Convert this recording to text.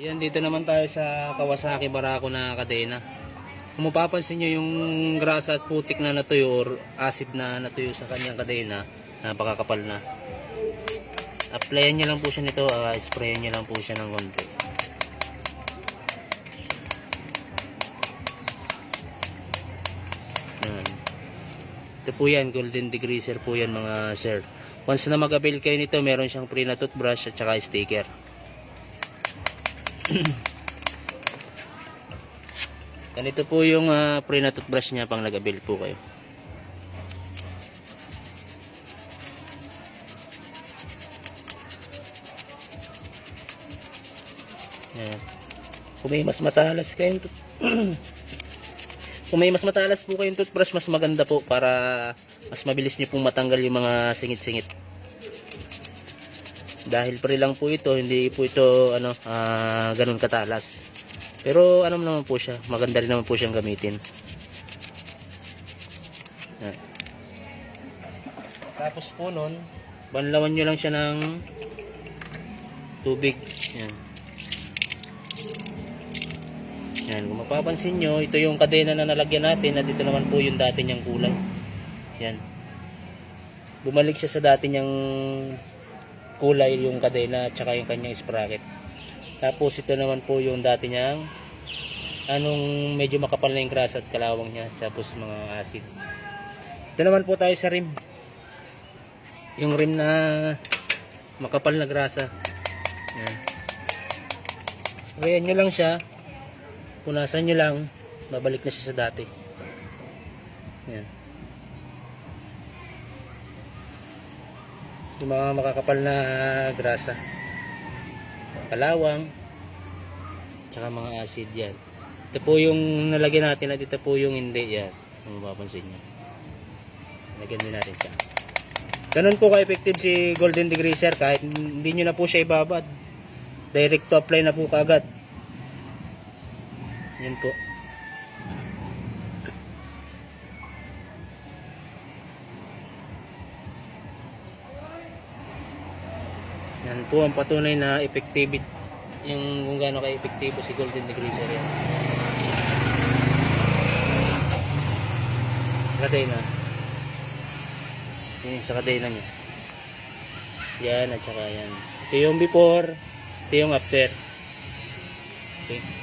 Ayan, dito naman tayo sa Kawasaki Barako na kadena. Kung mapapansin nyo yung grasa at putik na natuyo or acid na natuyo sa kanyang kadena, napakakapal na. Applyan nyo lang po siya nito, sprayan nyo lang po siya ng konti. Ayan. Ito po yan, golden degreaser po yan mga sir. Once na mag-avail kayo nito, meron siyang free na toothbrush at saka sticker. Ganito po yung free na toothbrush niya pang nag-avail po kayo. Ayan. Kung may mas matalas kayong kung may mas matalas po kayong toothbrush, mas maganda po para mas mabilis niyo pong matanggal yung mga singit-singit. Dahil free lang po ito, hindi po ito ganun katalas. Pero ano naman po siya, maganda rin naman po siyang gamitin. Yan. Tapos po nun, banlawan nyo lang siya ng tubig. Yan. Yan, kung mapapansin nyo, ito yung kadena na nalagyan natin, at dito naman po yung dati niyang kulay. Yan. Bumalik siya sa dati niyang kulay, yung kadena at saka yung kanyang sprocket. Tapos ito naman po yung dati niyang medyo makapal na yung grasa at kalawang niya, tapos mga acid. Ito naman po tayo sa rim. Yung rim na makapal na grasa. Yan. Sprayan nyo lang siya. Punasan nyo lang, babalik na siya sa dati. Yan. Yung mga makakapal na grasa, kalawang, tsaka mga acid yan. Ito po yung nalagyan natin at ito po yung hindi yan. Kung mapapansin nyo. Lagyan din natin siya. Ganun po ka-effective si golden degreaser, kahit hindi nyo na po siya ibabad. Direct to apply na po kaagad. Yan po. Yan po ang patunay na effective, yung kung gaano ka-epektibo si golden degreaser yan. Kadena. Yan sa kadena niya. Yan at saka yan. Ito yung before, ito yung after. Okay.